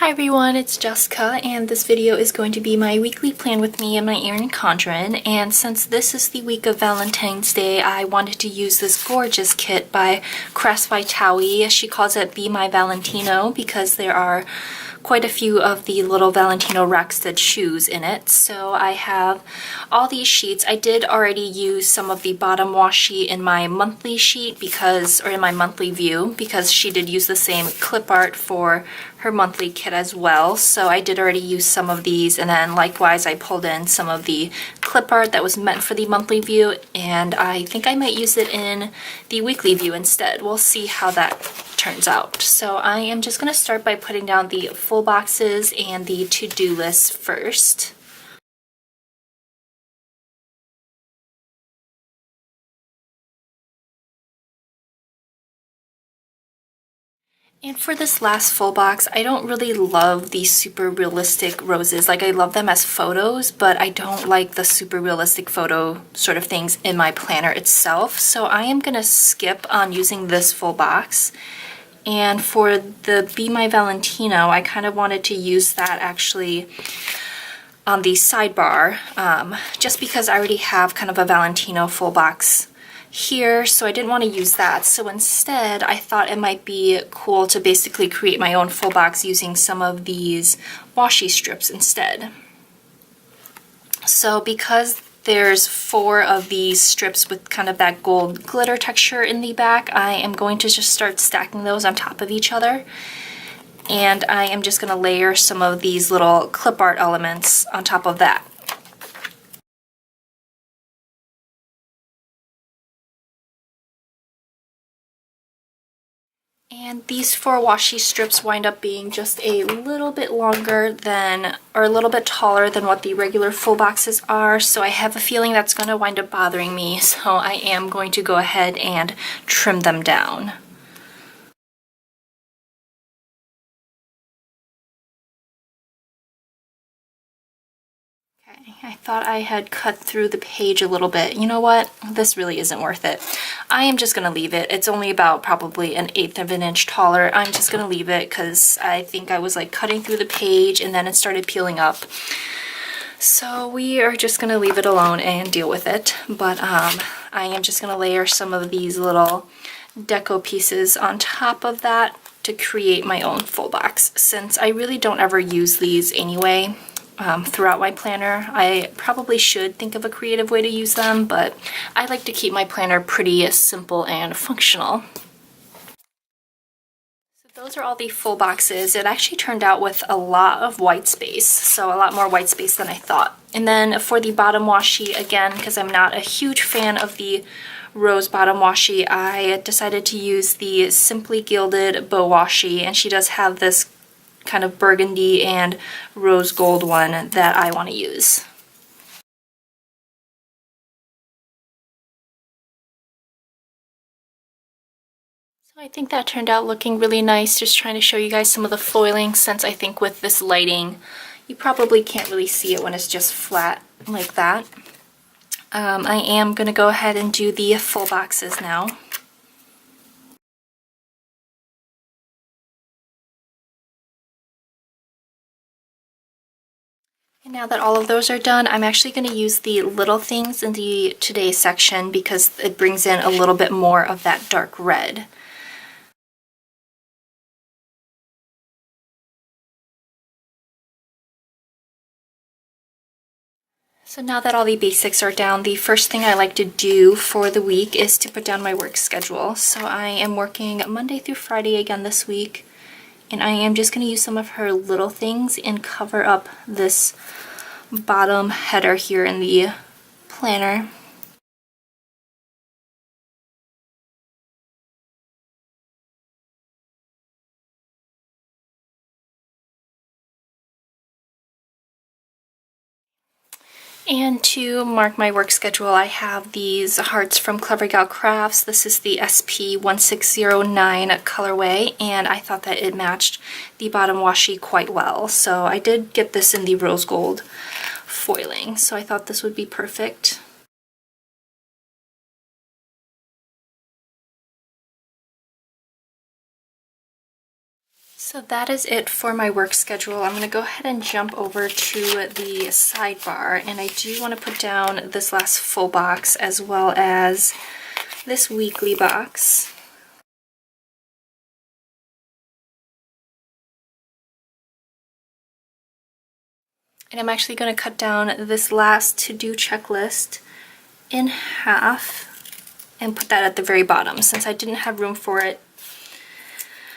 Hi everyone, it's Jessica, and this video is going to be my weekly plan with me and my Erin Condren. And since this is the week of Valentine's Day, I wanted to use this gorgeous kit by By Thaowie. She calls it Be My Valentino because there are quite a few of the little Valentino Rexed shoes in it. So I have all these sheets. I did already use some of the bottom washi in my monthly sheet or in my monthly view, because she did use the same clip art for her monthly kit as well. So I did already use some of these, and then likewise I pulled in some of the clip art that was meant for the monthly view, and I think I might use it in the weekly view instead. We'll see how that turns out. So I am just going to start by putting down the full boxes and the to-do list first. And for this last full box, I don't really love these super realistic roses. Like, I love them as photos, but I don't like the super realistic photo sort of things in my planner itself. So I am gonna skip on using this full box. And for the Be My Valentino, I kind of wanted to use that actually on the sidebar, just because I already have kind of a Valentino full box here, so I didn't want to use that. So instead, I thought it might be cool to basically create my own full box using some of these washi strips instead. So because there's 4 of these strips with kind of that gold glitter texture in the back, I am going to just start stacking those on top of each other. And I am just going to layer some of these little clip art elements on top of that. And these 4 washi strips wind up being just a little bit longer than, or a little bit taller than what the regular full boxes are, so I have a feeling that's going to wind up bothering me, so I am going to go ahead and trim them down. I thought I had cut through the page a little bit. You know what? This really isn't worth it. I am just gonna leave it. It's only about probably 1/8 of an inch taller. I'm just gonna leave it because I think I was like cutting through the page and then it started peeling up. So we are just gonna leave it alone and deal with it. But I am just gonna layer some of these little deco pieces on top of that to create my own full box, since I really don't ever use these anyway. Throughout my planner. I probably should think of a creative way to use them, but I like to keep my planner pretty simple and functional. So those are all the full boxes. It actually turned out with a lot of white space, so a lot more white space than I thought. And then for the bottom washi, again, because I'm not a huge fan of the rose bottom washi, I decided to use the Simply Gilded bow washi, and she does have this kind of burgundy and rose gold one that I want to use. So I think that turned out looking really nice. Just trying to show you guys some of the foiling, since I think with this lighting you probably can't really see it when it's just flat like that. I am going to go ahead and do the full boxes now. And now that all of those are done, I'm actually going to use the little things in the Today section because it brings in a little bit more of that dark red. So now that all the basics are down, the first thing I like to do for the week is to put down my work schedule. So I am working Monday through Friday again this week, and I am just going to use some of her little things and cover up this bottom header here in the planner. And to mark my work schedule, I have these hearts from Clever Gal Crafts. This is the SP1609 colorway, and I thought that it matched the bottom washi quite well. So I did get this in the rose gold foiling, so I thought this would be perfect. So that is it for my work schedule. I'm going to go ahead and jump over to the sidebar, and I do want to put down this last full box as well as this weekly box. And I'm actually going to cut down this last to-do checklist in half and put that at the very bottom since I didn't have room for it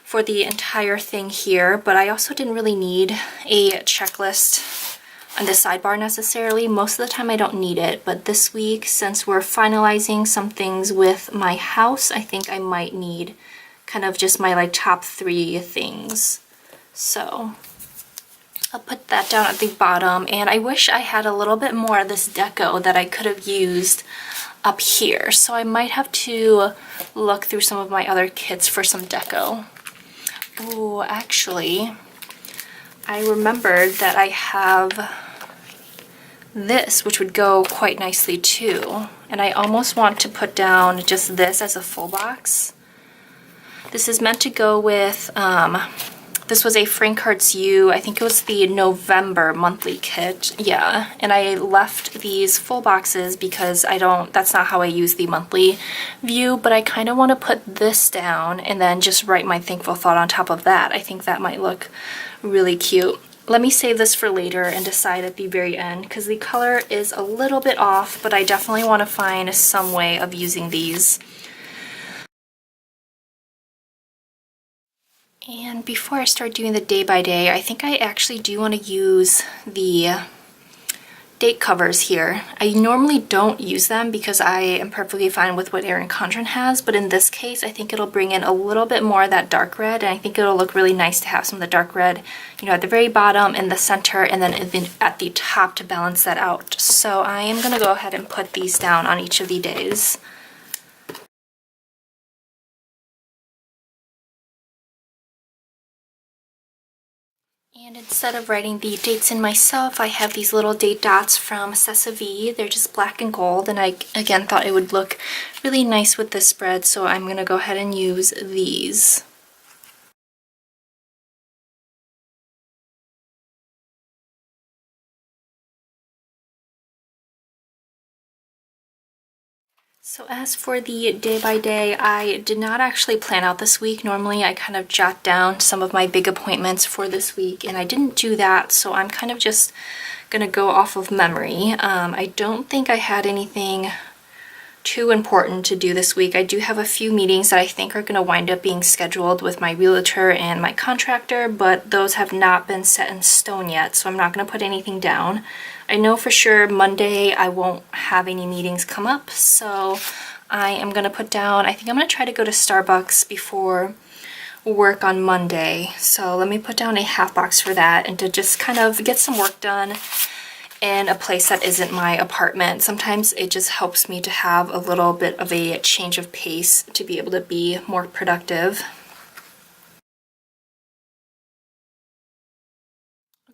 for the entire thing here, but I also didn't really need a checklist on the sidebar necessarily. Most of the time I don't need it, but this week, since we're finalizing some things with my house, I think I might need kind of just my like top 3 things. So I'll put that down at the bottom, and I wish I had a little bit more of this deco that I could have used up here. So I might have to look through some of my other kits for some deco. Oh, actually, I remembered that I have this, which would go quite nicely too. And I almost want to put down just this as a full box. This is meant to go with, this was a Frank Hearts U, I think it was the November monthly kit, yeah. And I left these full boxes because that's not how I use the monthly view, but I kind of want to put this down and then just write my thankful thought on top of that. I think that might look really cute. Let me save this for later and decide at the very end because the color is a little bit off, but I definitely want to find some way of using these. And before I start doing the day by day, I think I actually do want to use the date covers here. I normally don't use them because I am perfectly fine with what Erin Condren has, but in this case, I think it'll bring in a little bit more of that dark red, and I think it'll look really nice to have some of the dark red, you know, at the very bottom, in the center, and then at the top to balance that out. So I am going to go ahead and put these down on each of the days. And instead of writing the dates in myself, I have these little date dots from Sessa Vee. They're just black and gold, and I, again, thought it would look really nice with this spread, so I'm going to go ahead and use these. So as for the day by day, I did not actually plan out this week. Normally I kind of jot down some of my big appointments for this week, and I didn't do that, so I'm kind of just gonna go off of memory. I don't think I had anything too important to do this week. I do have a few meetings that I think are gonna wind up being scheduled with my realtor and my contractor, but those have not been set in stone yet, so I'm not gonna put anything down. I know for sure Monday I won't have any meetings come up, so I am going to put down, I think I'm going to try to go to Starbucks before work on Monday. So let me put down a half box for that and to just kind of get some work done in a place that isn't my apartment. Sometimes it just helps me to have a little bit of a change of pace to be able to be more productive.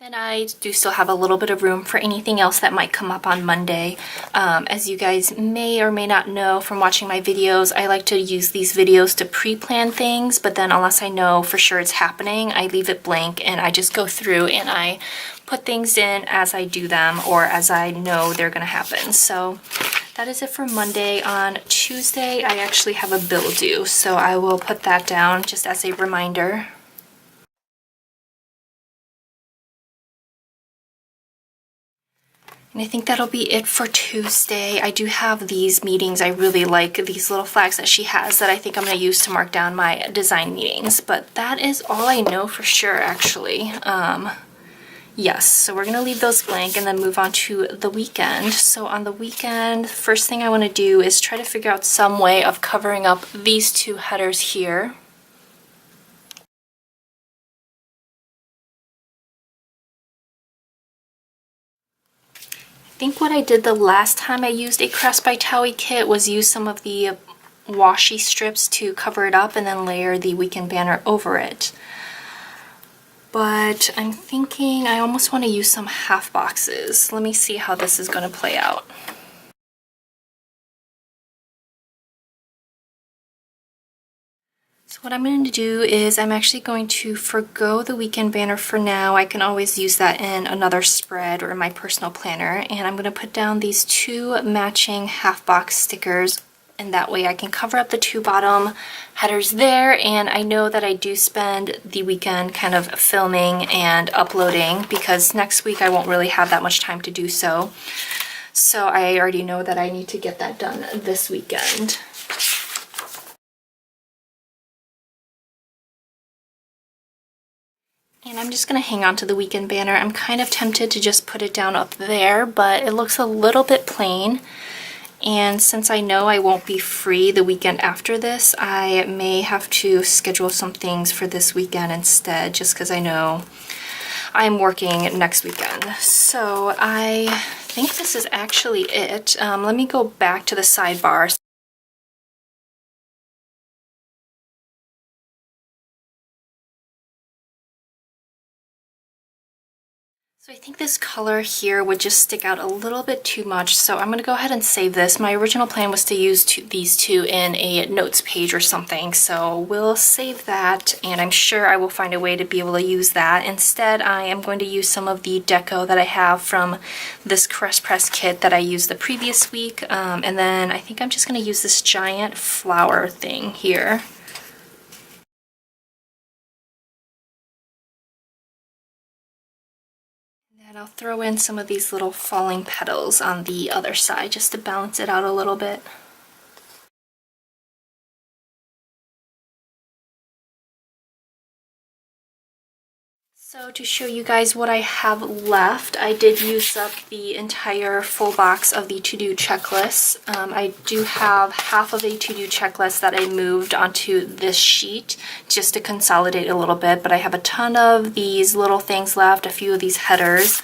And I do still have a little bit of room for anything else that might come up on Monday. As you guys may or may not know from watching my videos, I like to use these videos to pre-plan things, but then unless I know for sure it's happening, I leave it blank and I just go through and I put things in as I do them or as I know they're gonna happen. So that is it for Monday. On Tuesday, I actually have a bill due, so I will put that down just as a reminder. And I think that'll be it for Tuesday. I do have these meetings. I really like these little flags that she has that I think I'm going to use to mark down my design meetings. But that is all I know for sure, actually. Yes, so we're going to leave those blank and then move on to the weekend. So on the weekend, first thing I want to do is try to figure out some way of covering up these two headers here. I think what I did the last time I used a By Thaowie kit was use some of the washi strips to cover it up and then layer the weekend banner over it. But I'm thinking I almost want to use some half boxes. Let me see how this is going to play out. So What I'm going to do is I'm actually going to forgo the weekend banner for now. I can always use that in another spread or in my personal planner. And I'm going to put down these 2 matching half box stickers, and that way I can cover up the 2 bottom headers there. And I know that I do spend the weekend kind of filming and uploading because next week I won't really have that much time to do so. So I already know that I need to get that done this weekend. And I'm just going to hang on to the weekend banner. I'm kind of tempted to just put it down up there, but it looks a little bit plain. And since I know I won't be free the weekend after this, I may have to schedule some things for this weekend instead, just because I know I'm working next weekend. So I think this is actually it. Let me go back to the sidebar. So I think this color here would just stick out a little bit too much, so I'm going to go ahead and save this. My original plan was to use these 2 in a notes page or something, so we'll save that, and I'm sure I will find a way to be able to use that. Instead, I am going to use some of the deco that I have from this Crest Press kit that I used the previous week, and then I think I'm just going to use this giant flower thing here. And I'll throw in some of these little falling petals on the other side just to balance it out a little bit. So to show you guys what I have left, I did use up the entire full box of the to-do checklist. I do have half of a to-do checklist that I moved onto this sheet just to consolidate a little bit, but I have a ton of these little things left, a few of these headers.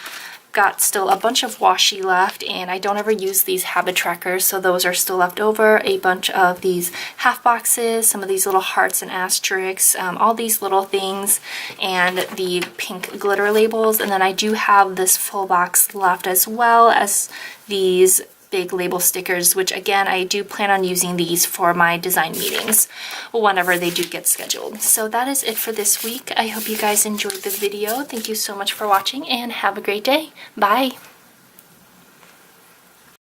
Got still a bunch of washi left, and I don't ever use these habit trackers, so those are still left over. A bunch of these half boxes, some of these little hearts and asterisks, all these little things, and the pink glitter labels. And then I do have this full box left, as well as these big label stickers, which again, I do plan on using these for my design meetings whenever they do get scheduled. So that is it for this week. I hope you guys enjoyed the video. Thank you so much for watching, and have a great day. Bye!